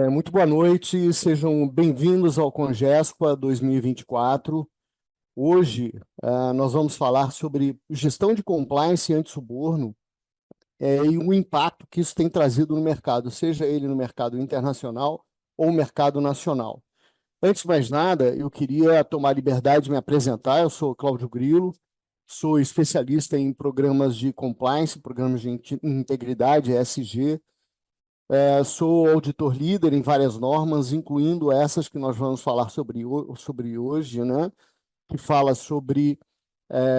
Muito boa noite, sejam bem-vindos ao Congespa 2024. Hoje, nós vamos falar sobre gestão de compliance e antissuborno, e o impacto que isso tem trazido no mercado, seja ele no mercado internacional ou mercado nacional. Antes de mais nada, eu queria tomar a liberdade de me apresentar. Eu sou Cláudio Grilo, sou especialista em programas de compliance, programas de integridade, ESG. Sou auditor líder em várias normas, incluindo essas que nós vamos falar sobre hoje, né? Que fala sobre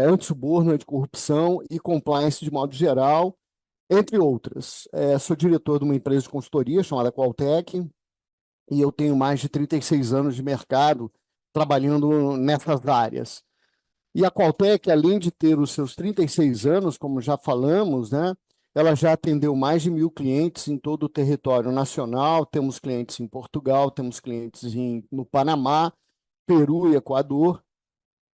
antissuborno, anticorrupção e compliance de modo geral, entre outras. Sou diretor de uma empresa de consultoria chamada Qualtech e eu tenho mais de 36 anos de mercado trabalhando nessas áreas. E a Qualtech, além de ter os seus 36 anos, como já falamos, né? Ela já atendeu mais de 1.000 clientes em todo o território nacional. Temos clientes em Portugal, temos clientes no Panamá, Peru e Equador.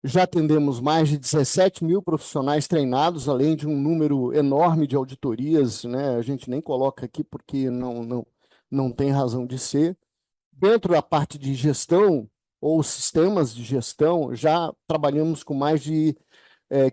Já atendemos mais de 17 mil profissionais treinados, além de um número enorme de auditorias, né? A gente nem coloca aqui porque não tem razão de ser. Dentro da parte de gestão ou sistemas de gestão, já trabalhamos com mais de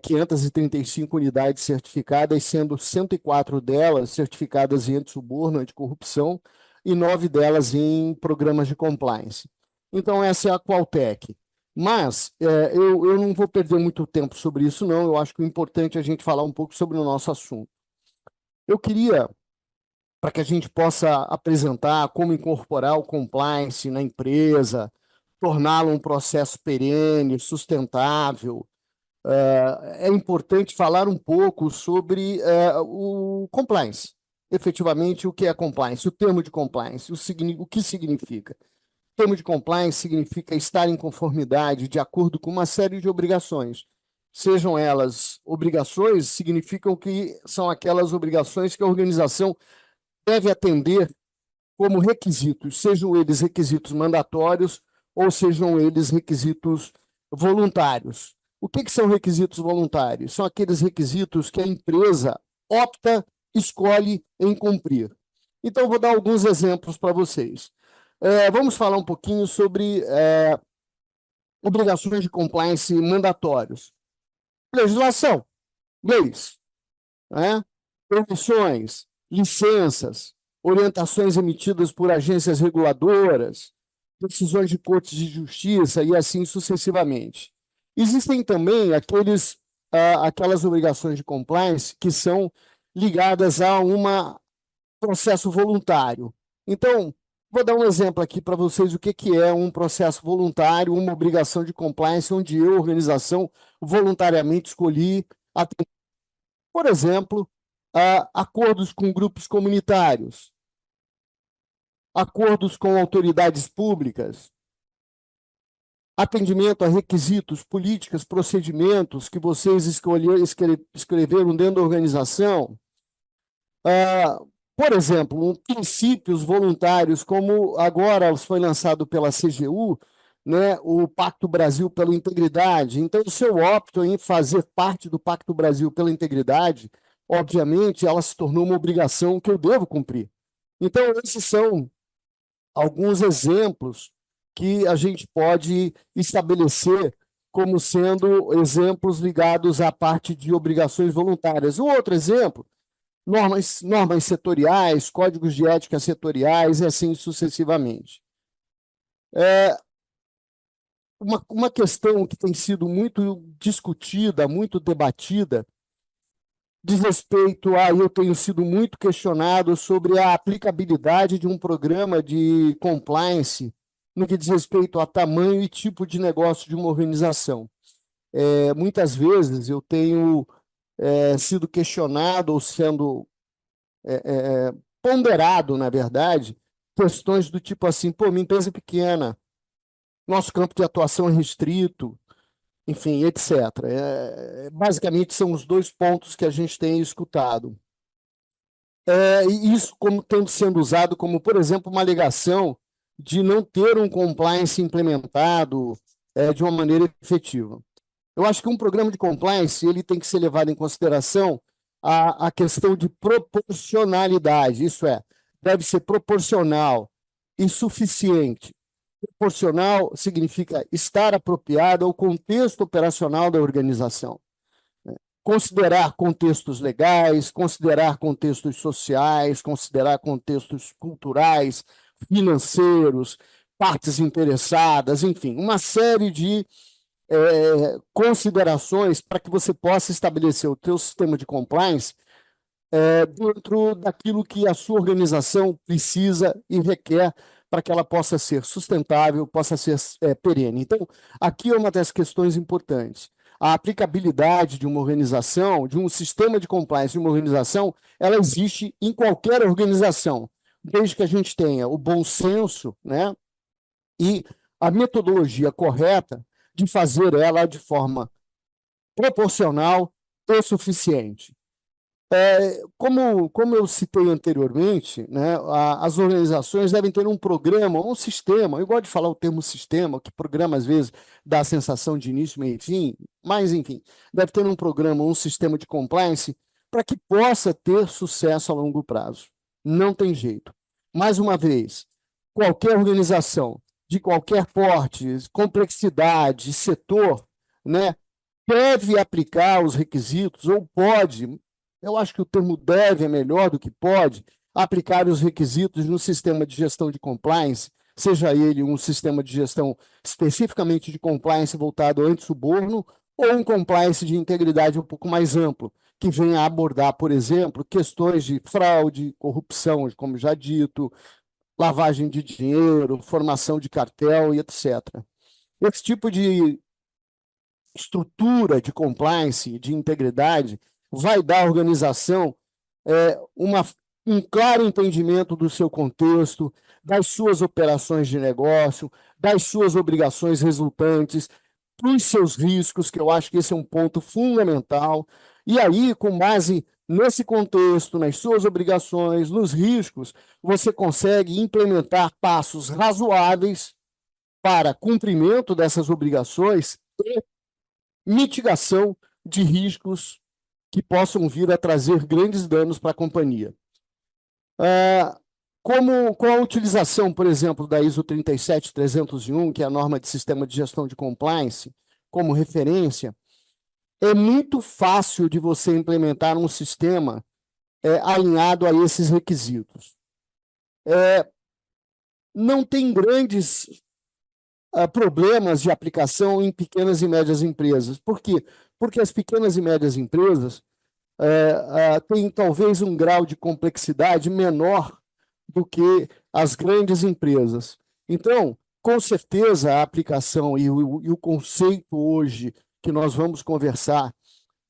535 unidades certificadas, sendo 104 delas certificadas em antissuborno, anticorrupção, e 9 delas em programas de compliance. Então, essa é a Qualtech. Mas eu não vou perder muito tempo sobre isso, não. Eu acho que o importante é a gente falar um pouco sobre o nosso assunto. Eu queria, para que a gente possa apresentar como incorporar o compliance na empresa, torná-lo um processo perene, sustentável. É importante falar um pouco sobre o compliance. Efetivamente, o que é compliance? O termo de compliance, o que significa? O termo de compliance significa estar em conformidade de acordo com uma série de obrigações. Sejam elas obrigações, significam que são aquelas obrigações que a organização deve atender como requisitos, sejam eles requisitos mandatórios ou sejam eles requisitos voluntários. O que são requisitos voluntários? São aqueles requisitos que a empresa escolhe em cumprir. Então, vou dar alguns exemplos para vocês. Vamos falar um pouquinho sobre obrigações de compliance mandatórios. Legislação, leis, né? Permissões, licenças, orientações emitidas por agências reguladoras, decisões de cortes de justiça e assim sucessivamente. Existem também aquelas obrigações de compliance que são ligadas a um processo voluntário. Então, vou dar um exemplo aqui para vocês o que é um processo voluntário, uma obrigação de compliance onde eu, organização, voluntariamente escolhi atender. Por exemplo, acordos com grupos comunitários, acordos com autoridades públicas, atendimento a requisitos, políticas, procedimentos que vocês escreveram dentro da organização. Por exemplo, princípios voluntários, como agora foi lançado pela CGU, né, o Pacto Brasil pela Integridade. Então, se eu opto em fazer parte do Pacto Brasil pela Integridade, obviamente, ela se tornou uma obrigação que eu devo cumprir. Então, esses são alguns exemplos que a gente pode estabelecer como sendo exemplos ligados à parte de obrigações voluntárias. Um outro exemplo, normas setoriais, códigos de ética setoriais e assim sucessivamente. Uma questão que tem sido muito discutida, muito debatida, diz respeito eu tenho sido muito questionado sobre a aplicabilidade de um programa de compliance no que diz respeito a tamanho e tipo de negócio de uma organização. Muitas vezes eu tenho sido questionado ou sendo ponderado, na verdade, questões do tipo assim, minha empresa é pequena, nosso campo de atuação é restrito, enfim, etc. Basicamente, são os dois pontos que a gente tem escutado. E isso como tendo sendo usado como, por exemplo, uma alegação de não ter um compliance implementado de uma maneira efetiva. Eu acho que um programa de compliance ele tem que ser levado em consideração a questão de proporcionalidade, isso é, deve ser proporcional, e suficiente. Proporcional significa estar apropriado ao contexto operacional da organização. Considerar contextos legais, considerar contextos sociais, considerar contextos culturais, financeiros, partes interessadas, enfim, uma série de considerações para que você possa estabelecer o seu sistema de compliance dentro daquilo que a sua organização precisa e requer para que ela possa ser sustentável, possa ser perene. Então, aqui é uma das questões importantes. A aplicabilidade de uma organização, de um sistema de compliance de uma organização, ela existe em qualquer organização, desde que a gente tenha o bom senso, né, e a metodologia correta de fazer ela de forma proporcional e suficiente. Como eu citei anteriormente, né, as organizações devem ter um programa, um sistema. Eu gosto de falar o termo sistema, que programa às vezes dá a sensação de início, meio e fim, mas enfim, deve ter um programa, um sistema de compliance para que possa ter sucesso a longo prazo. Não tem jeito. Mais uma vez, qualquer organização de qualquer porte, complexidade, setor, né, deve aplicar os requisitos, ou pode, eu acho que o termo deve é melhor do que pode, aplicar os requisitos no sistema de gestão de compliance, seja ele um sistema de gestão especificamente de compliance voltado ao antissuborno, ou um compliance de integridade um pouco mais amplo, que venha abordar, por exemplo, questões de fraude, corrupção, como já dito, lavagem de dinheiro, formação de cartel e etc. Esse tipo de estrutura de compliance, de integridade, vai dar à organização um claro entendimento do seu contexto, das suas operações de negócio, das suas obrigações resultantes, dos seus riscos, que eu acho que esse é um ponto fundamental. E aí, com base nesse contexto, nas suas obrigações, nos riscos, você consegue implementar passos razoáveis para cumprimento dessas obrigações e mitigação de riscos que possam vir a trazer grandes danos para a companhia. Com a utilização, por exemplo, da ISO 37301, que é a norma de sistema de gestão de compliance, como referência, é muito fácil de você implementar um sistema alinhado a esses requisitos. Não tem grandes problemas de aplicação em pequenas e médias empresas. Por quê? Porque as pequenas e médias empresas têm talvez um grau de complexidade menor do que as grandes empresas. Então, com certeza, a aplicação e o conceito hoje que nós vamos conversar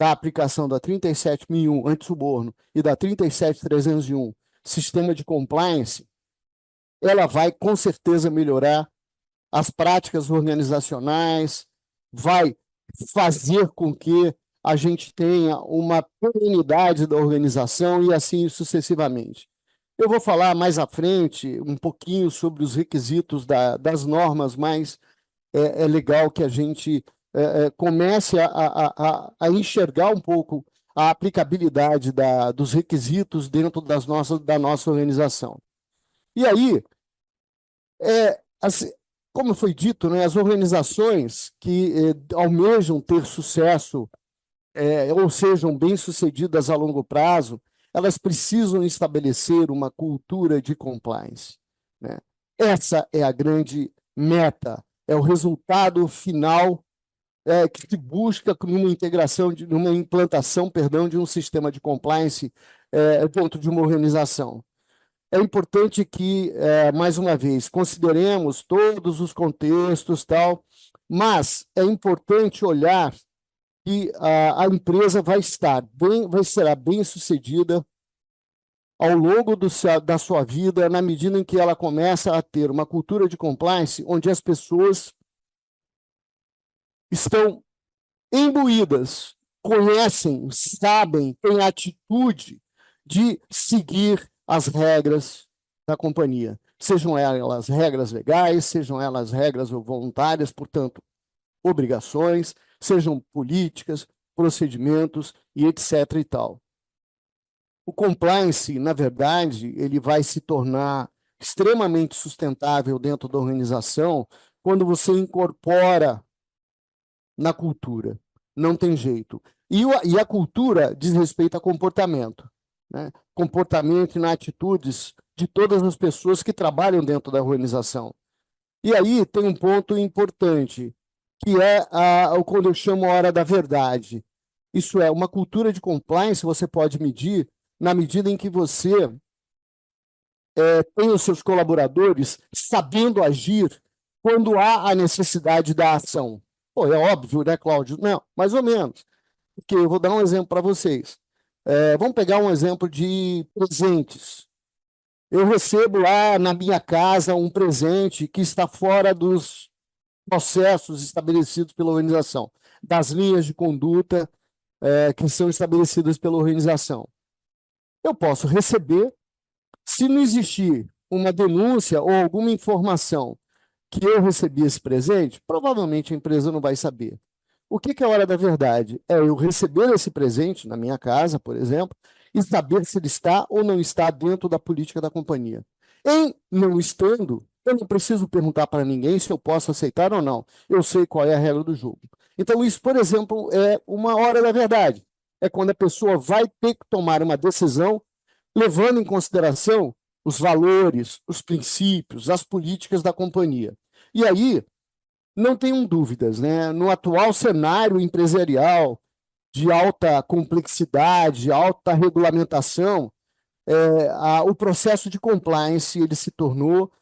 da aplicação da 37001 antissuborno e da 37301 sistema de compliance, ela vai com certeza melhorar as práticas organizacionais, vai fazer com que a gente tenha uma perenidade da organização e assim sucessivamente. Eu vou falar mais à frente um pouquinho sobre os requisitos das normas, mas é legal que a gente comece a enxergar um pouco a aplicabilidade dos requisitos dentro da nossa organização. E aí, assim, como foi dito, né, as organizações que almejam ter sucesso ou sejam bem-sucedidas a longo prazo, elas precisam estabelecer uma cultura de compliance, né? Essa é a grande meta, é o resultado final que se busca numa integração, numa implantação, perdão, de um sistema de compliance dentro de uma organização. É importante que, mais uma vez, consideremos todos os contextos, tal, mas é importante olhar que a empresa vai será bem-sucedida ao longo da sua vida, na medida em que ela começa a ter uma cultura de compliance, onde as pessoas estão imbuídas, conhecem, sabem, têm a atitude de seguir as regras da companhia, sejam elas regras legais, sejam elas regras voluntárias, portanto, obrigações, sejam políticas, procedimentos e etc. e tal. O compliance, na verdade, ele vai se tornar extremamente sustentável dentro da organização quando você incorpora na cultura. Não tem jeito. E a cultura diz respeito a comportamento, né? Comportamento e na atitudes de todas as pessoas que trabalham dentro da organização. E aí tem um ponto importante, que é o quando eu chamo a hora da verdade. Isso é, uma cultura de compliance você pode medir na medida em que você tem os seus colaboradores sabendo agir quando há a necessidade da ação. Pô, é óbvio, né, Cláudio? Não, mais ou menos. Porque eu vou dar um exemplo para vocês. Vamos pegar um exemplo de presentes. Eu recebo lá na minha casa um presente que está fora dos processos estabelecidos pela organização, das linhas de conduta que são estabelecidas pela organização. Eu posso receber, se não existir uma denúncia ou alguma informação que eu recebi esse presente, provavelmente a empresa não vai saber. O que é a hora da verdade? É eu receber esse presente na minha casa, por exemplo, e saber se ele está ou não está dentro da política da companhia. Em não estando, eu não preciso perguntar para ninguém se eu posso aceitar ou não. Eu sei qual é a regra do jogo. Então, isso, por exemplo, é uma hora da verdade. É quando a pessoa vai ter que tomar uma decisão levando em consideração os valores, os princípios, as políticas da companhia. E aí, não tenham dúvidas, né? No atual cenário empresarial de alta complexidade, alta regulamentação, o processo de compliance ele se tornou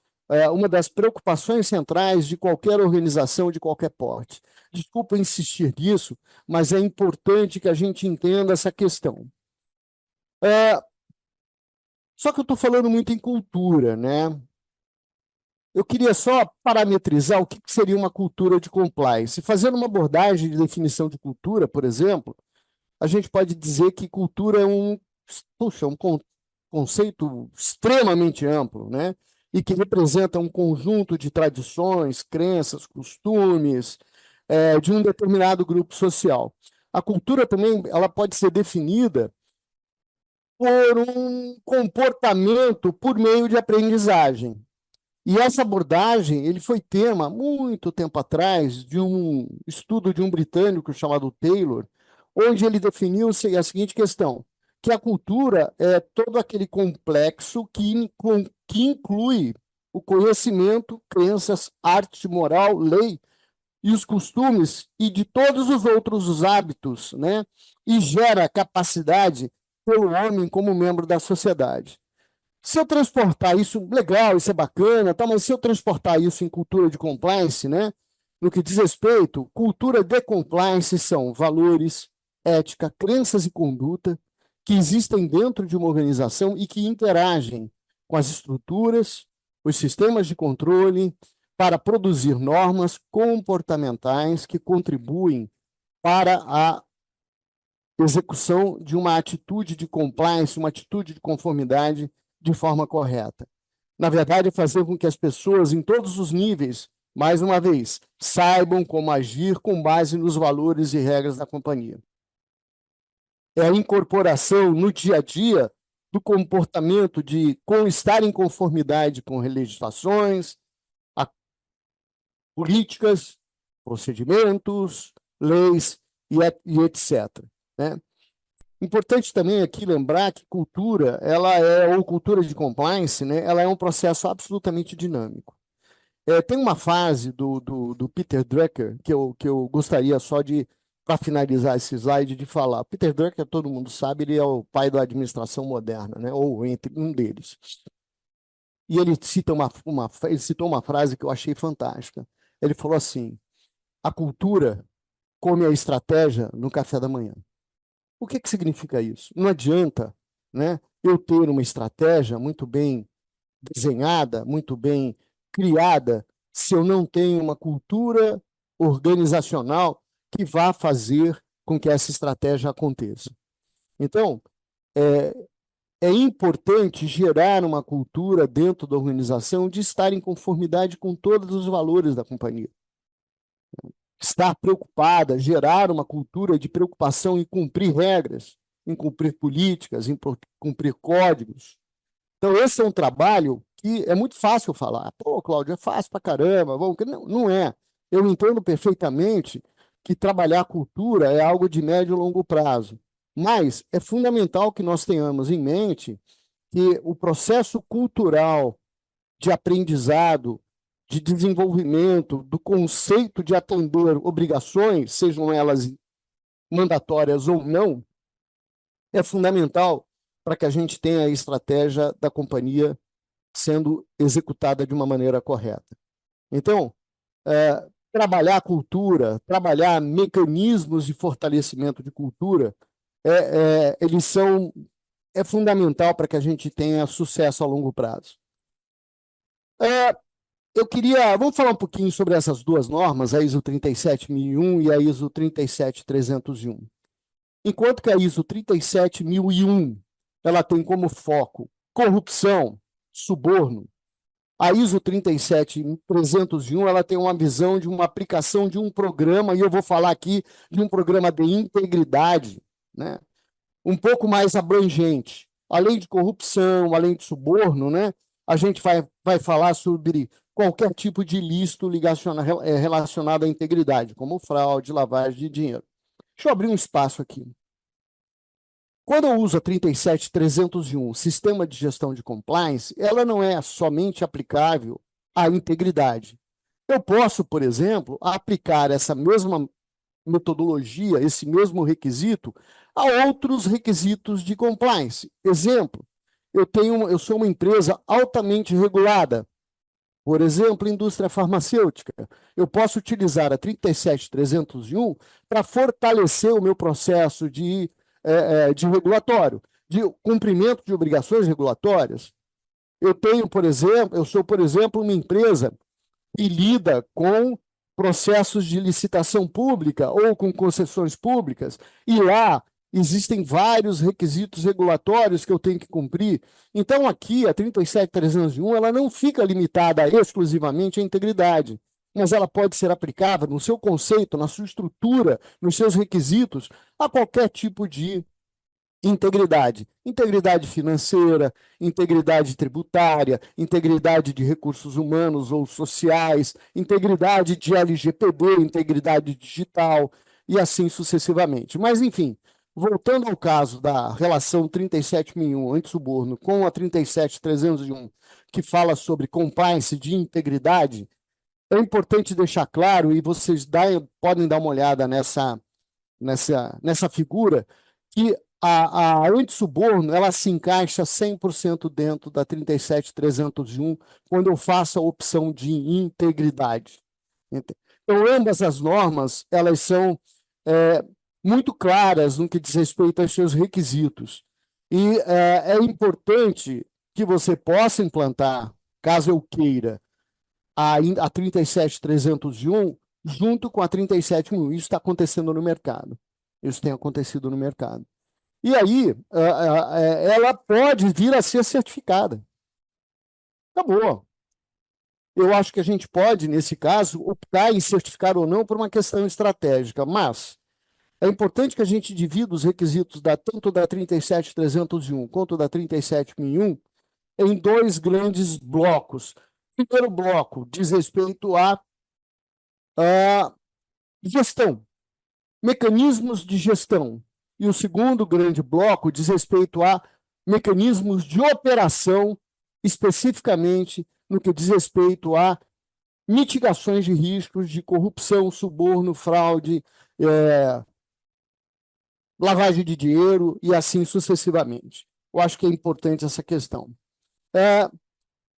uma das preocupações centrais de qualquer organização de qualquer porte. Desculpa insistir nisso, mas é importante que a gente entenda essa questão. Só que eu estou falando muito em cultura, né? Eu queria só parametrizar o que seria uma cultura de compliance. Fazendo uma abordagem de definição de cultura, por exemplo, a gente pode dizer que cultura é um conceito extremamente amplo, né? E que representa um conjunto de tradições, crenças, costumes, de um determinado grupo social. A cultura também ela pode ser definida por um comportamento por meio de aprendizagem. E essa abordagem, ele foi tema, muito tempo atrás, de um estudo de um britânico chamado Taylor, onde ele definiu a seguinte questão, que a cultura é todo aquele complexo que inclui o conhecimento, crenças, arte, moral, lei e os costumes e de todos os outros hábitos, né? E gera capacidade pelo homem como membro da sociedade. Se eu transportar isso, legal, isso é bacana, tá, mas se eu transportar isso em cultura de compliance, né, no que diz respeito, cultura de compliance são valores, ética, crenças e conduta que existem dentro de uma organização e que interagem com as estruturas, os sistemas de controle, para produzir normas comportamentais que contribuem para a execução de uma atitude de compliance, uma atitude de conformidade de forma correta. Na verdade, é fazer com que as pessoas, em todos os níveis, mais uma vez, saibam como agir com base nos valores e regras da companhia. É a incorporação no dia a dia do comportamento de estar em conformidade com legislações, políticas, procedimentos, leis e etc. Né? Importante também aqui lembrar que cultura, ou cultura de compliance, né, ela é um processo absolutamente dinâmico. Tem uma fase do Peter Drucker que eu gostaria só de, para finalizar esse slide, de falar. Peter Drucker, todo mundo sabe, ele é o pai da administração moderna, né, ou entre um deles. E ele ele citou uma frase que eu achei fantástica. Ele falou assim, a cultura come a estratégia no café da manhã. O que significa isso? Não adianta, né, eu ter uma estratégia muito bem desenhada, muito bem criada, se eu não tenho uma cultura organizacional que vá fazer com que essa estratégia aconteça. Então, é importante gerar uma cultura dentro da organização de estar em conformidade com todos os valores da companhia. Estar preocupada, gerar uma cultura de preocupação em cumprir regras, em cumprir políticas, em cumprir códigos. Então, esse é um trabalho aqui, é muito fácil falar. Pô, Cláudio, é fácil pra caramba. Vamos... Não, não é. Eu entendo perfeitamente que trabalhar a cultura é algo de médio e longo prazo. Mas é fundamental que nós tenhamos em mente que o processo cultural de aprendizado, de desenvolvimento, do conceito de atender obrigações, sejam elas mandatórias ou não, é fundamental para que a gente tenha a estratégia da companhia sendo executada de uma maneira correta. Então, trabalhar a cultura, trabalhar mecanismos de fortalecimento de cultura, eles são fundamental para que a gente tenha sucesso a longo prazo. Vamos falar um pouquinho sobre essas duas normas, a ISO 37001 e a ISO 37301. Enquanto que a ISO 37001, ela tem como foco corrupção, suborno, a ISO 37301, ela tem uma visão de uma aplicação de um programa, e eu vou falar aqui de um programa de integridade, né? Um pouco mais abrangente. Além de corrupção, além de suborno, né? A gente vai falar sobre qualquer tipo de ilícito relacionado à integridade, como fraude, lavagem de dinheiro. Deixa eu abrir um espaço aqui. Quando eu uso a 37301, Sistema de Gestão de Compliance, ela não é somente aplicável à integridade. Eu posso, por exemplo, aplicar essa mesma metodologia, esse mesmo requisito, a outros requisitos de compliance. Exemplo, eu sou uma empresa altamente regulada, por exemplo, indústria farmacêutica. Eu posso utilizar a 37301 para fortalecer o meu processo de regulatório, de cumprimento de obrigações regulatórias. Eu sou, por exemplo, uma empresa que lida com processos de licitação pública ou com concessões públicas, e lá existem vários requisitos regulatórios que eu tenho que cumprir. Então, aqui, a 37301, ela não fica limitada exclusivamente à integridade, mas ela pode ser aplicável no seu conceito, na sua estrutura, nos seus requisitos, a qualquer tipo de integridade. Integridade financeira, integridade tributária, integridade de recursos humanos ou sociais, integridade de LGPD, integridade digital, e assim sucessivamente. Mas, enfim, voltando ao caso da relação 37001 anti-suborno com a 37301, que fala sobre compliance de integridade, é importante deixar claro, e vocês podem dar uma olhada nessa figura, que a anti-suborno, ela se encaixa 100% dentro da 37301 quando eu faço a opção de integridade. Então, ambas as normas, elas são muito claras no que diz respeito aos seus requisitos. E é importante que você possa implantar, caso eu queira, a 37301 junto com a 37001. Isso está acontecendo no mercado. Isso tem acontecido no mercado. E aí, ela pode vir a ser certificada. Acabou. Eu acho que a gente pode, nesse caso, optar em certificar ou não por uma questão estratégica, mas é importante que a gente divida os requisitos tanto da 37301 quanto da 37001 em dois grandes blocos. O primeiro bloco diz respeito à gestão, mecanismos de gestão. E o segundo grande bloco diz respeito a mecanismos de operação, especificamente no que diz respeito a mitigações de riscos de corrupção, suborno, fraude, lavagem de dinheiro e assim sucessivamente. Eu acho que é importante essa questão.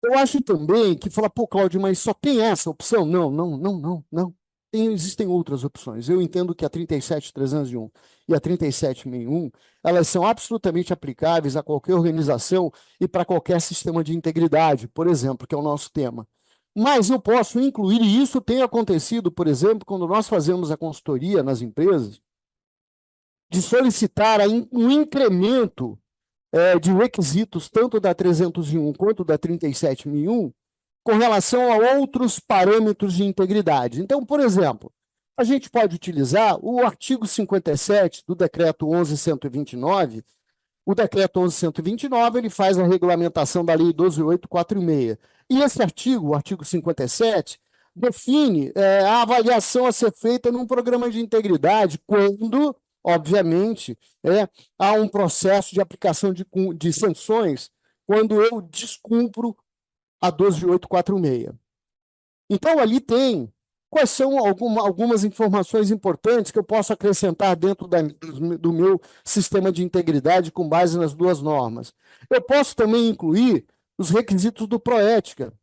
Eu acho também que fala, pô, Cláudio, mas só tem essa opção? Não, não, não, não, não. Existem outras opções. Eu entendo que a 37301 e a 37001, elas são absolutamente aplicáveis a qualquer organização e para qualquer sistema de integridade, por exemplo, que é o nosso tema. Mas eu posso incluir, e isso tem acontecido, por exemplo, quando nós fazemos a consultoria nas empresas, de solicitar um incremento de requisitos, tanto da 301 quanto da 37001, com relação a outros parâmetros de integridade. Então, por exemplo, a gente pode utilizar o artigo 57 do Decreto 11.129, O decreto 11.129, ele faz a regulamentação da lei 12.846. E esse artigo, o artigo 57, define a avaliação a ser feita num programa de integridade quando, obviamente, há um processo de aplicação de sanções quando eu descumpro a 12.846. Então, ali tem quais são algumas informações importantes que eu posso acrescentar dentro do meu sistema de integridade com base nas duas normas. Eu posso também incluir os requisitos do Proética.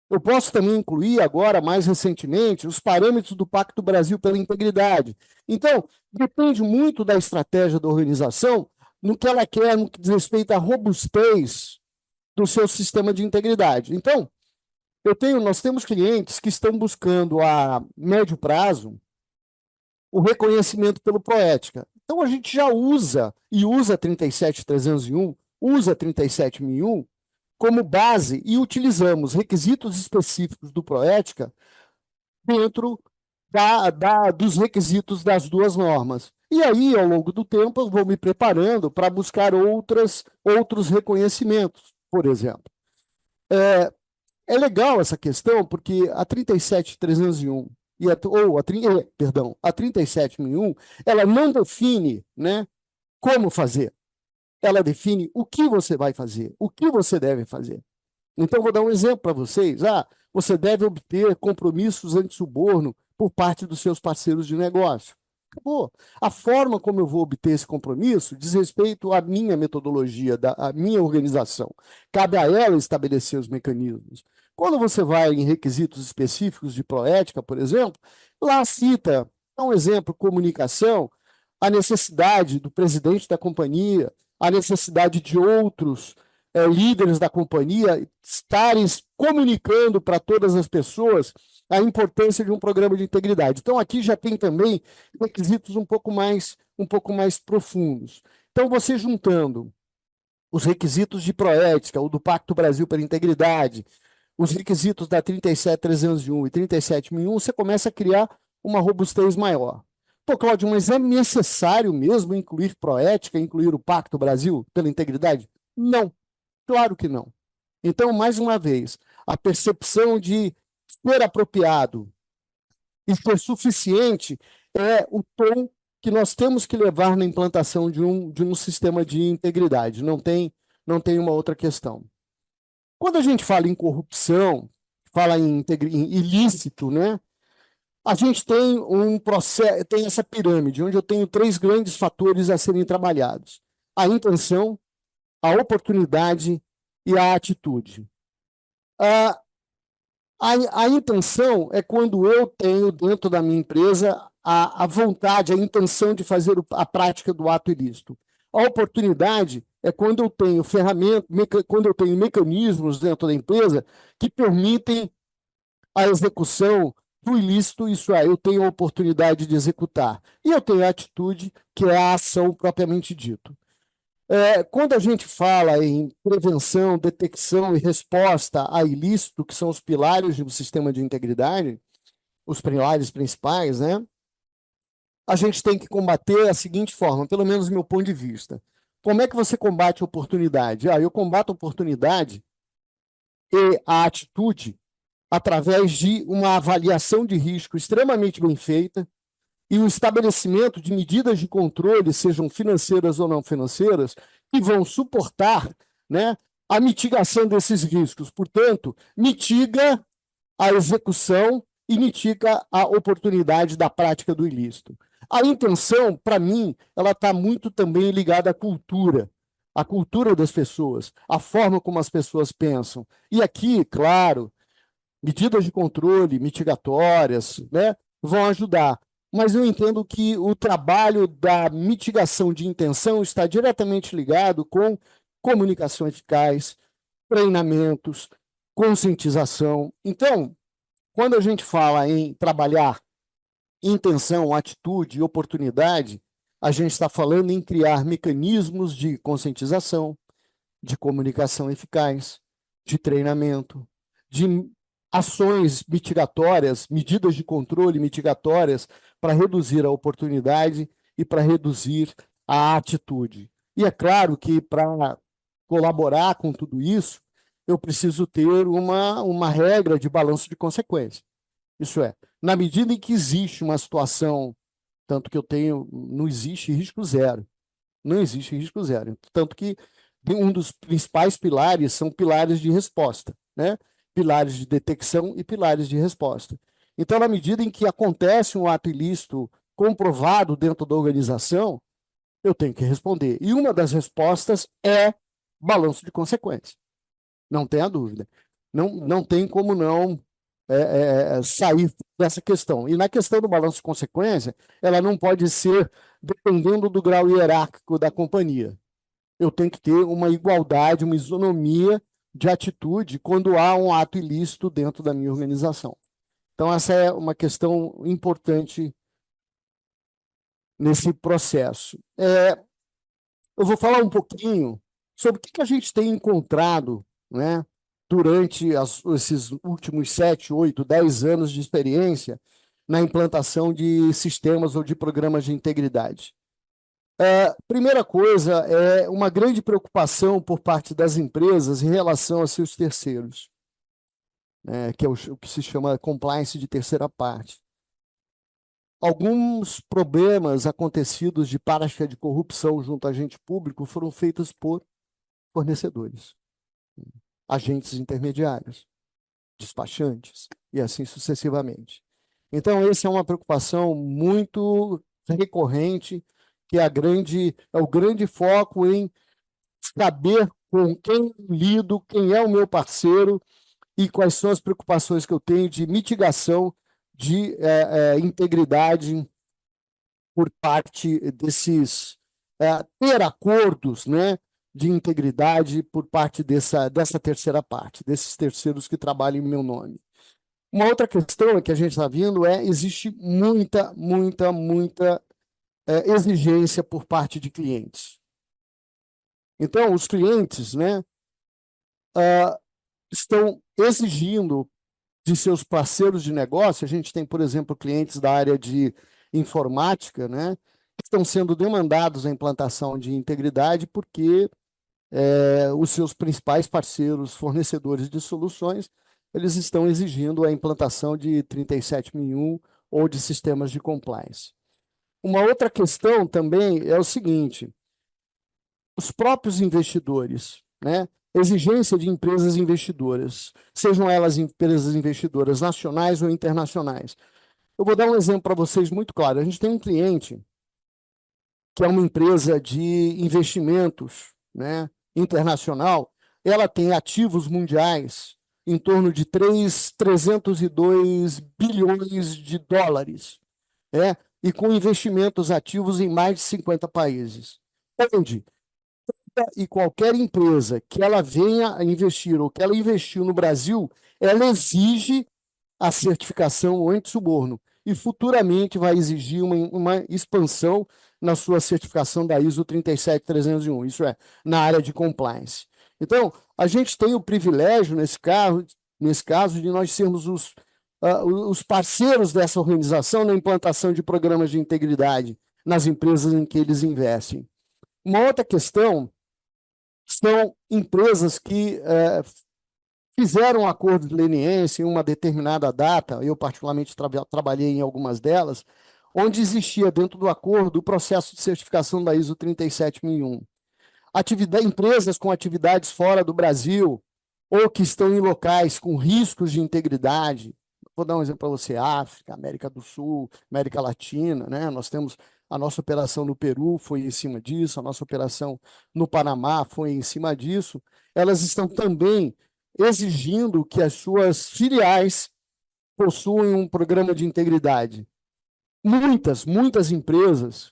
Eu posso também incluir agora, mais recentemente, os parâmetros do Pacto Brasil pela Integridade. Então, depende muito da estratégia da organização no que ela quer, no que diz respeito à robustez do seu sistema de integridade. Então, nós temos clientes que estão buscando a médio prazo o reconhecimento pelo Proética. Então, a gente já usa, e usa 37.301, usa 37.001 como base e utilizamos requisitos específicos do Proética dentro dos requisitos das duas normas. E aí, ao longo do tempo, eu vou me preparando para buscar outros reconhecimentos, por exemplo. É legal essa questão, porque a 37.301 a 37.001, ela não define, né, como fazer. Ela define o que você vai fazer, o que você deve fazer. Então, vou dar um exemplo para vocês. Você deve obter compromissos anti-suborno por parte dos seus parceiros de negócio. Acabou. A forma como eu vou obter esse compromisso diz respeito à minha metodologia, à minha organização. Cabe a ela estabelecer os mecanismos. Quando você vai em requisitos específicos de Proética, por exemplo, lá cita, dá um exemplo, comunicação, a necessidade do presidente da companhia, a necessidade de outros líderes da companhia estarem comunicando para todas as pessoas a importância de um programa de integridade. Então, aqui já tem também requisitos um pouco mais profundos. Então, você juntando os requisitos de Proética, ou do Pacto Brasil pela Integridade, os requisitos da 37.301 e 37.001, você começa a criar uma robustez maior. Pô, Cláudio, mas é necessário mesmo incluir Proética, incluir o Pacto Brasil pela Integridade? Não, claro que não. Então, mais uma vez, a percepção de ser apropriado e ser suficiente é o tom que nós temos que levar na implantação de um sistema de integridade. Não tem uma outra questão. Quando a gente fala em corrupção, fala em ilícito, né? A gente tem um processo, tem essa pirâmide, onde eu tenho três grandes fatores a serem trabalhados: a intenção, a oportunidade e a atitude. A intenção é quando eu tenho dentro da minha empresa a vontade, a intenção de fazer a prática do ato ilícito. A oportunidade é quando eu tenho ferramentas, quando eu tenho mecanismos dentro da empresa que permitem a execução do ilícito, isso é, eu tenho a oportunidade de executar. E eu tenho a atitude, que é a ação propriamente dita. Quando a gente fala em prevenção, detecção e resposta a ilícito, que são os pilares de um sistema de integridade, os pilares principais, né? A gente tem que combater da seguinte forma, pelo menos do meu ponto de vista. Como é que você combate a oportunidade? Eu combato a oportunidade e a atitude através de uma avaliação de risco extremamente bem feita e o estabelecimento de medidas de controle, sejam financeiras ou não financeiras, que vão suportar, né, a mitigação desses riscos. Portanto, mitiga a execução e mitiga a oportunidade da prática do ilícito. A intenção, para mim, ela está muito também ligada à cultura das pessoas, a forma como as pessoas pensam. E aqui, claro, medidas de controle mitigatórias, né, vão ajudar. Mas eu entendo que o trabalho da mitigação de intenção está diretamente ligado com comunicação eficaz, treinamentos, conscientização. Então, quando a gente fala em trabalhar intenção, atitude e oportunidade, a gente está falando em criar mecanismos de conscientização, de comunicação eficaz, de treinamento, de ações mitigatórias, medidas de controle mitigatórias para reduzir a oportunidade e para reduzir a atitude. E é claro que para colaborar com tudo isso, eu preciso ter uma regra de balanço de consequência. Isso é, na medida em que existe uma situação, tanto que eu tenho, não existe risco zero. Não existe risco zero. Tanto que um dos principais pilares são pilares de resposta, né? Pilares de detecção e pilares de resposta. Então, na medida em que acontece um ato ilícito comprovado dentro da organização, eu tenho que responder. E uma das respostas é balanço de consequência. Não tenha dúvida. Não tem como não sair dessa questão. E na questão do balanço de consequência, ela não pode ser dependendo do grau hierárquico da companhia. Eu tenho que ter uma igualdade, uma isonomia de atitude quando há um ato ilícito dentro da minha organização. Então, essa é uma questão importante nesse processo. Eu vou falar um pouquinho sobre o que a gente tem encontrado, né, durante esses últimos 7, 8, 10 anos de experiência na implantação de sistemas ou de programas de integridade. Primeira coisa é uma grande preocupação por parte das empresas em relação a seus terceiros, né, que é o que se chama compliance de terceira parte. Alguns problemas acontecidos de prática de corrupção junto a agente público foram feitos por fornecedores, agentes intermediários, despachantes, e assim sucessivamente. Então, essa é uma preocupação muito recorrente, que é o grande foco em saber com quem lido, quem é o meu parceiro e quais são as preocupações que eu tenho de mitigação de integridade por parte desses, ter acordos, né, de integridade por parte dessa terceira parte, desses terceiros que trabalham em meu nome. Uma outra questão que a gente está vendo existe muita exigência por parte de clientes. Então, os clientes, né, estão exigindo de seus parceiros de negócio. A gente tem, por exemplo, clientes da área de informática, né, que estão sendo demandados a implantação de integridade porque os seus principais parceiros, fornecedores de soluções, eles estão exigindo a implantação de 37001 ou de sistemas de compliance. Uma outra questão também é o seguinte: os próprios investidores, né? Exigência de empresas investidoras, sejam elas empresas investidoras nacionais ou internacionais. Eu vou dar um exemplo para vocês muito claro. A gente tem um cliente que é uma empresa de investimentos, né, internacional. Ela tem ativos mundiais em torno de 302 bilhões de dólares, né, e com investimentos ativos em mais de 50 países. Onde e qualquer empresa que ela venha a investir ou que ela investiu no Brasil, ela exige a certificação anti-suborno e futuramente vai exigir uma expansão na sua certificação da ISO 37301, isso é, na área de compliance. Então, a gente tem o privilégio, nesse caso, de nós sermos os parceiros dessa organização na implantação de programas de integridade nas empresas em que eles investem. Uma outra questão são empresas que fizeram um acordo de leniência em uma determinada data. Eu, particularmente, trabalhei em algumas delas, onde existia dentro do acordo o processo de certificação da ISO 37001. Empresas com atividades fora do Brasil ou que estão em locais com riscos de integridade. Vou dar um exemplo para você: África, América do Sul, América Latina, né? Nós temos a nossa operação no Peru, foi em cima disso, a nossa operação no Panamá foi em cima disso. Elas estão também exigindo que as suas filiais possuem um programa de integridade. Muitas empresas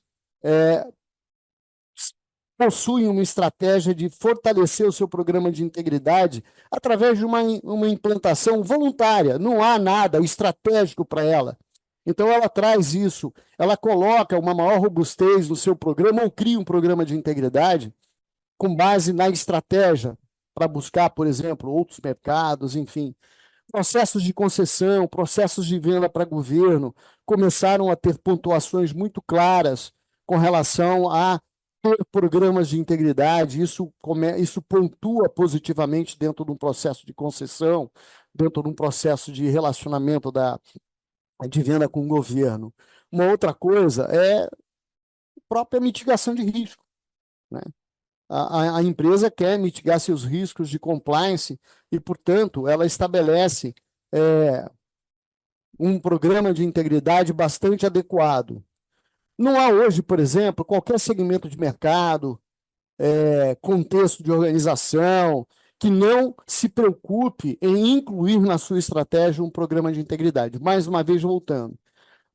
possuem uma estratégia de fortalecer o seu programa de integridade através de uma implantação voluntária. Não há nada estratégico para ela. Então, ela traz isso, ela coloca uma maior robustez no seu programa ou cria um programa de integridade com base na estratégia para buscar, por exemplo, outros mercados, enfim. Processos de concessão, processos de venda para governo começaram a ter pontuações muito claras com relação a ter programas de integridade, isso pontua positivamente dentro de um processo de concessão, dentro de um processo de relacionamento de venda com o governo. Uma outra coisa é a própria mitigação de risco, né? A empresa quer mitigar seus riscos de compliance e, portanto, ela estabelece um programa de integridade bastante adequado. Não há hoje, por exemplo, qualquer segmento de mercado, contexto de organização, que não se preocupe em incluir na sua estratégia um programa de integridade. Mais uma vez, voltando.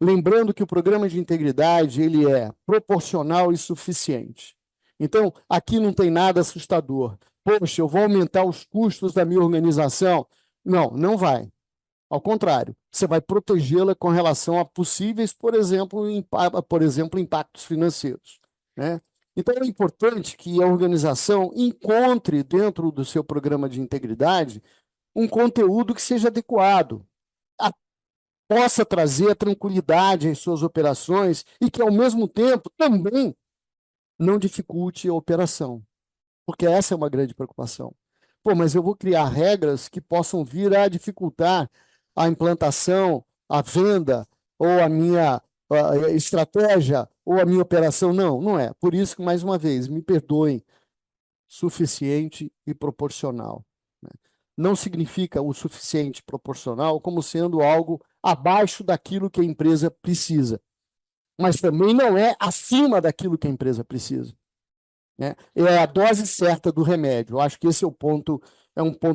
Lembrando que o programa de integridade ele é proporcional e suficiente. Então, aqui não tem nada assustador. Poxa, eu vou aumentar os custos da minha organização. Não, não vai. Ao contrário, você vai protegê-la com relação a possíveis, por exemplo, impactos financeiros, né? Então, é importante que a organização encontre dentro do seu programa de integridade um conteúdo que seja adequado, possa trazer a tranquilidade em suas operações e que, ao mesmo tempo, também não dificulte a operação, porque essa é uma grande preocupação. Pô, mas eu vou criar regras que possam vir a dificultar a implantação, a venda, ou a minha estratégia, ou a minha operação. Não, não é. Por isso que, mais uma vez, me perdoem, suficiente e proporcional, né? Não significa o suficiente e proporcional como sendo algo abaixo daquilo que a empresa precisa, mas também não é acima daquilo que a empresa precisa, né? É a dose certa do remédio. Eu acho que esse é um ponto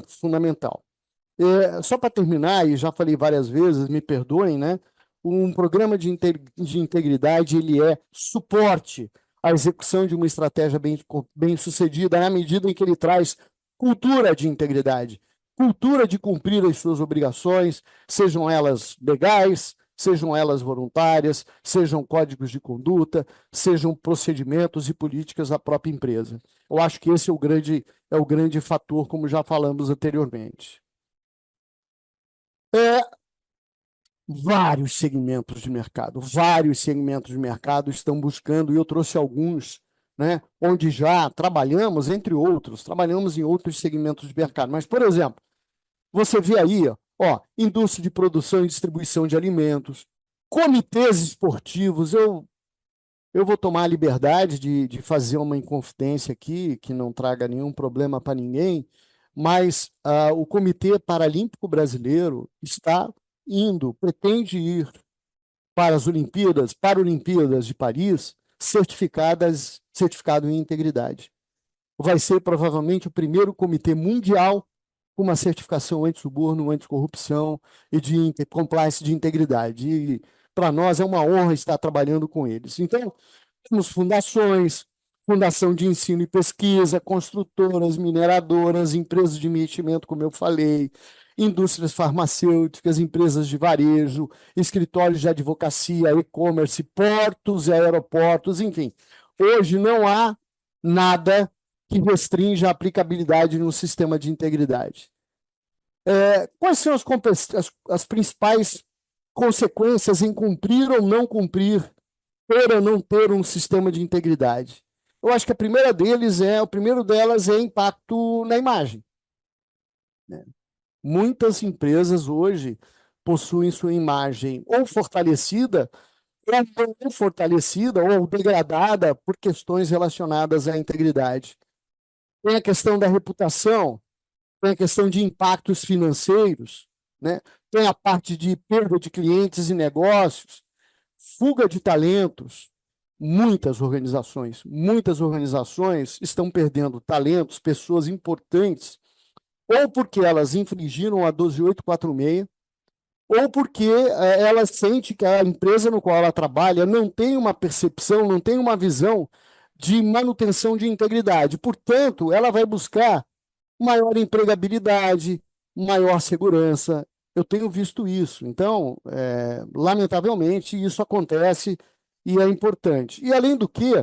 fundamental. Só para terminar, e já falei várias vezes, me perdoem, né? Um programa de integridade ele é suporte à execução de uma estratégia bem sucedida, na medida em que ele traz cultura de integridade, cultura de cumprir as suas obrigações, sejam elas legais, sejam elas voluntárias, sejam códigos de conduta, sejam procedimentos e políticas da própria empresa. Eu acho que esse é o grande fator, como já falamos anteriormente. Vários segmentos de mercado estão buscando, e eu trouxe alguns, né, onde já trabalhamos, entre outros, trabalhamos em outros segmentos de mercado. Mas, por exemplo, você vê aí, ó, indústria de produção e distribuição de alimentos, comitês esportivos. Eu vou tomar a liberdade de fazer uma inconfidência aqui, que não traga nenhum problema para ninguém, mas o Comitê Paralímpico Brasileiro pretende ir para as Paralimpíadas de Paris, certificado em integridade. Vai ser provavelmente o primeiro comitê mundial com uma certificação anti-suborno, anticorrupção e de compliance de integridade. E para nós é uma honra estar trabalhando com eles. Então, temos fundações, fundação de ensino e pesquisa, construtoras, mineradoras, empresas de investimento, como eu falei, indústrias farmacêuticas, empresas de varejo, escritórios de advocacia, e-commerce, portos e aeroportos, enfim. Hoje não há nada que restrinja a aplicabilidade no sistema de integridade. Quais são as principais consequências em cumprir ou não cumprir, ter ou não ter um sistema de integridade? Eu acho que o primeiro delas é impacto na imagem, né? Muitas empresas hoje possuem sua imagem ou fortalecida, ou não fortalecida, ou degradada por questões relacionadas à integridade. Tem a questão da reputação, tem a questão de impactos financeiros, né? Tem a parte de perda de clientes e negócios, fuga de talentos. Muitas organizações estão perdendo talentos, pessoas importantes, ou porque elas infringiram a 12846, ou porque elas sentem que a empresa no qual ela trabalha não tem uma percepção, não tem uma visão de manutenção de integridade. Portanto, ela vai buscar maior empregabilidade, maior segurança. Eu tenho visto isso. Então, lamentavelmente, isso acontece e é importante. E, além do que,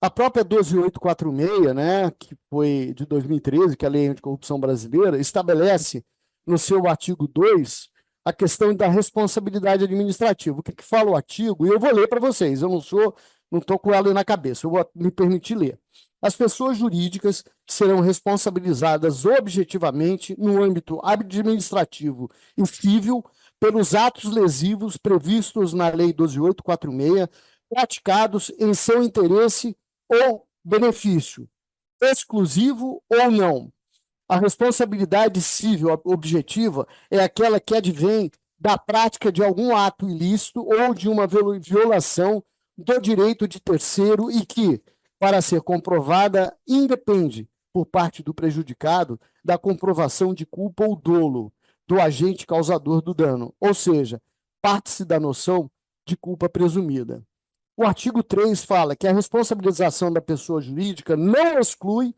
a própria 12846, né, que foi de 2013, que é a Lei Anticorrupção Brasileira, estabelece no seu artigo 2 a questão da responsabilidade administrativa. O que fala o artigo? E eu vou ler para vocês. Eu não sou não estou com ela na cabeça, eu vou me permitir ler. As pessoas jurídicas serão responsabilizadas objetivamente no âmbito administrativo e civil pelos atos lesivos previstos na Lei 12.846, praticados em seu interesse ou benefício, exclusivo ou não. A responsabilidade civil objetiva é aquela que advém da prática de algum ato ilícito ou de uma violação do direito de terceiro e que, para ser comprovada, independe, por parte do prejudicado, da comprovação de culpa ou dolo do agente causador do dano, ou seja, parte-se da noção de culpa presumida. O artigo 3 fala que a responsabilização da pessoa jurídica não exclui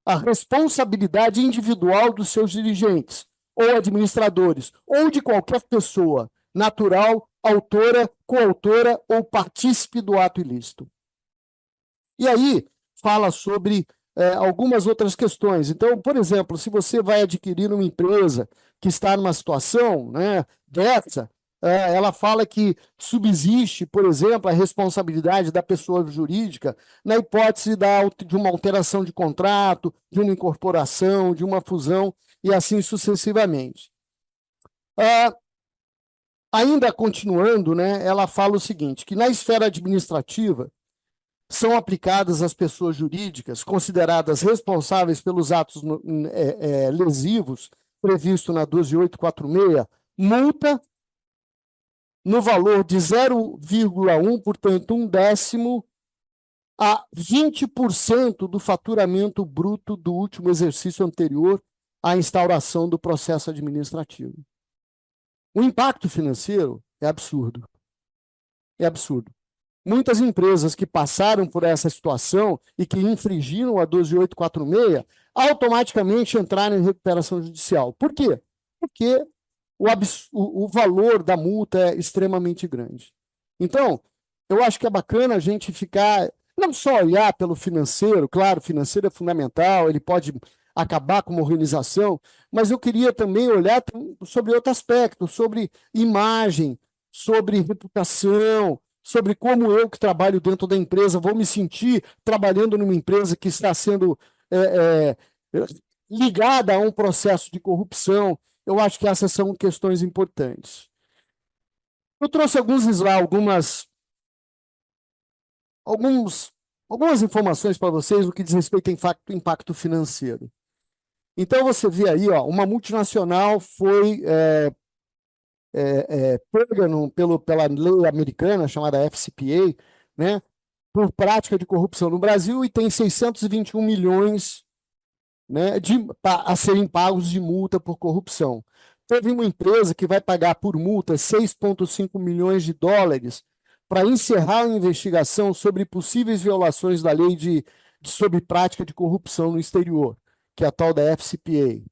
a responsabilidade individual dos seus dirigentes, ou administradores, ou de qualquer pessoa, natural, autora, coautora ou partícipe do ato ilícito. E aí fala sobre algumas outras questões. Então, por exemplo, se você vai adquirir uma empresa que está numa situação, né, dessa, ela fala que subsiste, por exemplo, a responsabilidade da pessoa jurídica na hipótese de uma alteração de contrato, de uma incorporação, de uma fusão e assim sucessivamente. Ainda continuando, né, ela fala o seguinte, que na esfera administrativa são aplicadas às pessoas jurídicas consideradas responsáveis pelos atos lesivos previsto na 12.846, multa no valor de 0,1, portanto, 1/10 a 20% do faturamento bruto do último exercício anterior à instauração do processo administrativo. O impacto financeiro é absurdo. É absurdo. Muitas empresas que passaram por essa situação e que infringiram a 12.846 automaticamente entraram em recuperação judicial. Por quê? Porque o valor da multa é extremamente grande. Então, eu acho que é bacana a gente ficar, não só olhar pelo financeiro, claro, o financeiro é fundamental, ele pode acabar com uma organização, mas eu queria também olhar sobre outro aspecto, sobre imagem, sobre reputação, sobre como eu que trabalho dentro da empresa vou me sentir trabalhando numa empresa que está sendo ligada a um processo de corrupção. Eu acho que essas são questões importantes. Eu trouxe algumas informações para vocês no que diz respeito ao impacto financeiro. Então, você vê aí, ó, uma multinacional foi pega pela lei americana, chamada FCPA, né, por prática de corrupção no Brasil e tem 621 milhões, né, a serem pagos de multa por corrupção. Teve uma empresa que vai pagar por multa 6,5 milhões de dólares para encerrar a investigação sobre possíveis violações da lei sobre prática de corrupção no exterior, que é a tal da FCPA.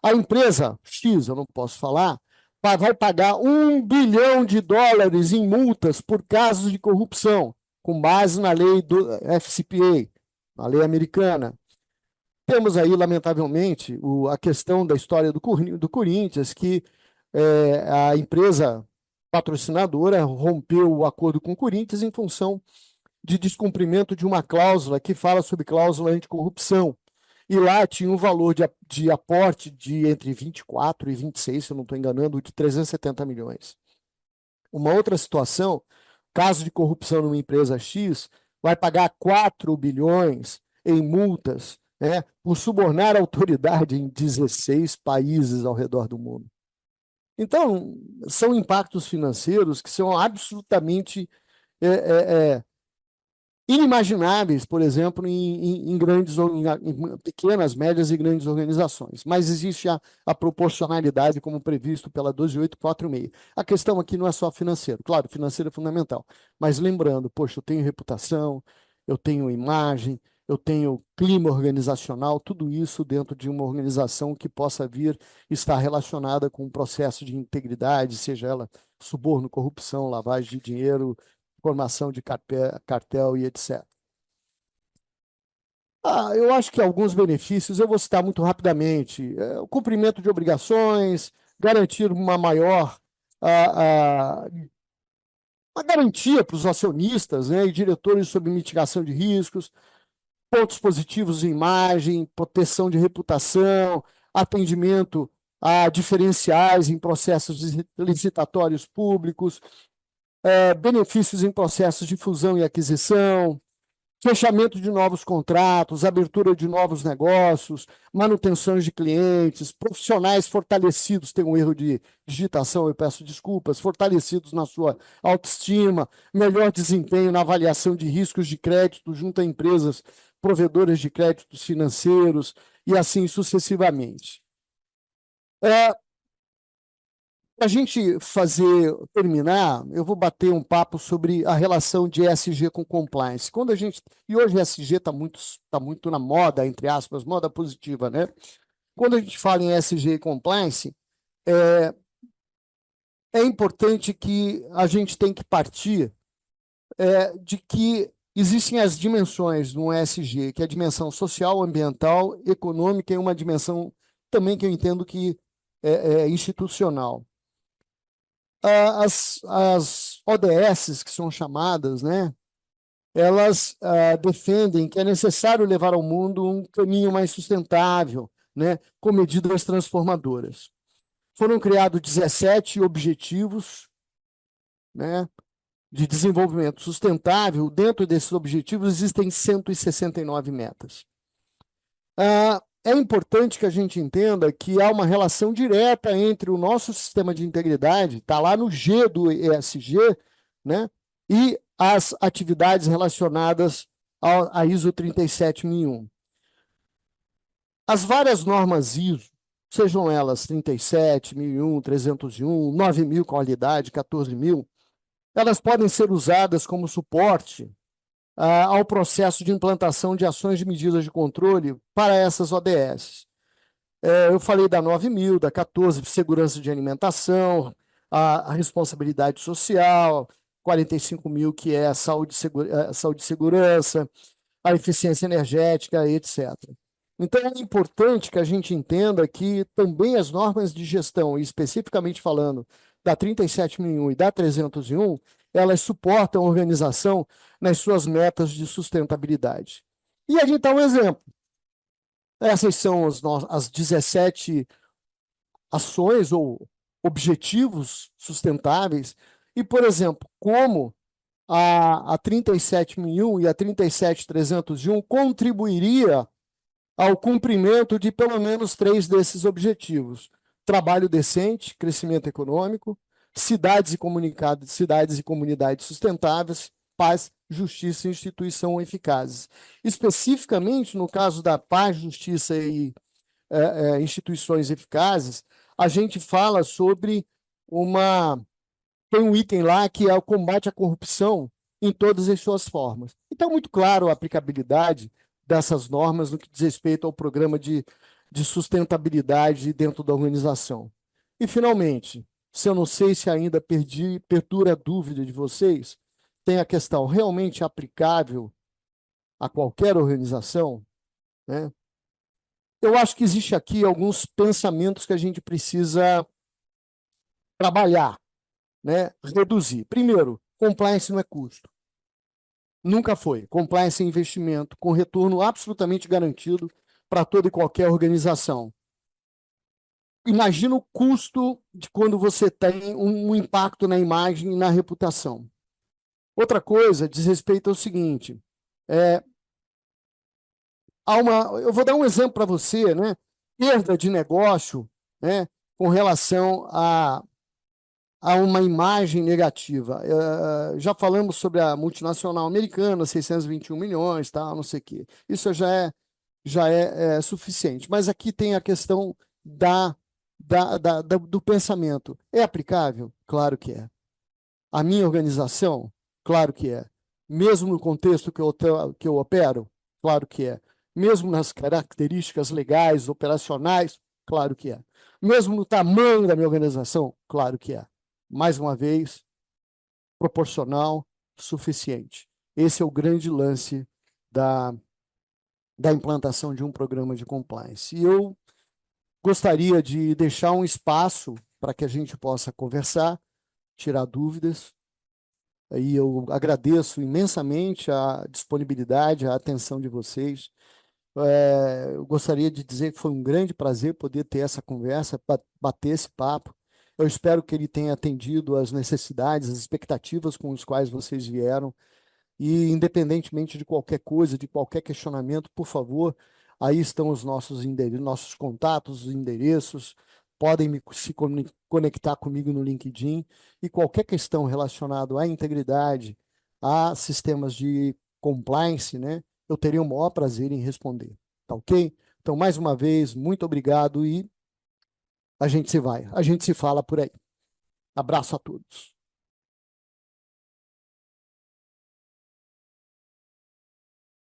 A empresa X, eu não posso falar, vai pagar 1 bilhão de dólares em multas por casos de corrupção, com base na lei do FCPA, na lei americana. Temos aí, lamentavelmente, a questão da história do Corinthians, que a empresa patrocinadora rompeu o acordo com o Corinthians em função de descumprimento de uma cláusula que fala sobre cláusula anticorrupção. E lá tinha um valor de aporte de entre 24 e 26, se eu não estou enganando, de 370 milhões. Uma outra situação, caso de corrupção numa empresa X, vai pagar 4 bilhões em multas, né, por subornar a autoridade em 16 países ao redor do mundo. Então, são impactos financeiros que são absolutamente inimagináveis, por exemplo, em pequenas, médias e grandes organizações. Mas existe a proporcionalidade como previsto pela 12.846. A questão aqui não é só financeiro. Claro, financeiro é fundamental. Mas lembrando, poxa, eu tenho reputação, eu tenho imagem, eu tenho clima organizacional, tudo isso dentro de uma organização que possa vir estar relacionada com um processo de integridade, seja ela suborno, corrupção, lavagem de dinheiro, formação de cartel e etc. Eu acho que alguns benefícios, eu vou citar muito rapidamente, o cumprimento de obrigações, garantir uma maior uma garantia para os acionistas, né, e diretores sobre mitigação de riscos, pontos positivos de imagem, proteção de reputação, atendimento a diferenciais em processos licitatórios públicos, benefícios em processos de fusão e aquisição, fechamento de novos contratos, abertura de novos negócios, manutenções de clientes, profissionais fortalecidos, tem um erro de digitação, eu peço desculpas, fortalecidos na sua autoestima, melhor desempenho na avaliação de riscos de crédito junto a empresas provedoras de créditos financeiros e assim sucessivamente. Para a gente terminar, eu vou bater um papo sobre a relação de ESG com compliance. E hoje ESG tá muito na moda, entre aspas, moda positiva, né? Quando a gente fala em ESG e compliance, é importante que a gente tem que partir de que existem as dimensões no ESG, que é a dimensão social, ambiental, econômica e uma dimensão também que eu entendo que é institucional. As ODS, que são chamadas, né, elas defendem que é necessário levar ao mundo um caminho mais sustentável, né, com medidas transformadoras. Foram criados 17 objetivos, né, de desenvolvimento sustentável. Dentro desses objetivos existem 169 metas. É importante que a gente entenda que há uma relação direta entre o nosso sistema de integridade, está lá no G do ESG, né, e as atividades relacionadas à ISO 37001. As várias normas ISO, sejam elas 37, 1001, 301, 9000 qualidade, 14000, elas podem ser usadas como suporte ao processo de implantação de ações de medidas de controle para essas ODS. Eu falei da 9000, da 14, segurança de alimentação, a responsabilidade social, 45.000, que é a saúde e segurança, a eficiência energética, etc. Então, é importante que a gente entenda que também as normas de gestão, e especificamente falando da 37001 e da 301, elas suportam a organização nas suas metas de sustentabilidade. E a gente dá um exemplo. Essas são as 17 ações ou objetivos sustentáveis. E, por exemplo, como a 37001 e a 37301 contribuiria ao cumprimento de pelo menos 3 desses objetivos: trabalho decente, crescimento econômico, cidades e comunidades sustentáveis, paz, justiça e instituição eficazes. Especificamente, no caso da paz, justiça e instituições eficazes, a gente fala sobre tem um item lá que é o combate à corrupção em todas as suas formas. Então, muito claro a aplicabilidade dessas normas no que diz respeito ao programa de sustentabilidade dentro da organização. E, finalmente, se eu não sei se ainda perdura a dúvida de vocês, tem a questão realmente aplicável a qualquer organização, né? Eu acho que existe aqui alguns pensamentos que a gente precisa trabalhar, né? Reduzir. Primeiro, compliance não é custo. Nunca foi. Compliance é investimento com retorno absolutamente garantido para toda e qualquer organização. Imagina o custo de quando você tem um impacto na imagem e na reputação. Outra coisa diz respeito ao seguinte, eu vou dar um exemplo para você, né? Perda de negócio, né, com relação a uma imagem negativa. Já falamos sobre a multinacional americana, 621 milhões, tá, não sei o quê. Isso já é suficiente. Mas aqui tem a questão do pensamento. É aplicável? Claro que é. A minha organização? Claro que é. Mesmo no contexto que eu opero? Claro que é. Mesmo nas características legais, operacionais? Claro que é. Mesmo no tamanho da minha organização? Claro que é. Mais uma vez, proporcional, suficiente. Esse é o grande lance da implantação de um programa de compliance. E eu gostaria de deixar um espaço para que a gente possa conversar, tirar dúvidas. E eu agradeço imensamente a disponibilidade, a atenção de vocês. Eu gostaria de dizer que foi um grande prazer poder ter essa conversa, bater esse papo. Eu espero que ele tenha atendido às necessidades, às expectativas com as quais vocês vieram. E, independentemente de qualquer coisa, de qualquer questionamento, por favor, aí estão os nossos contatos, os endereços. Podem conectar comigo no LinkedIn. E qualquer questão relacionada à integridade, a sistemas de compliance, né? Eu teria o maior prazer em responder. Tá ok? Então, mais uma vez, muito obrigado e a gente se fala por aí. Abraço a todos.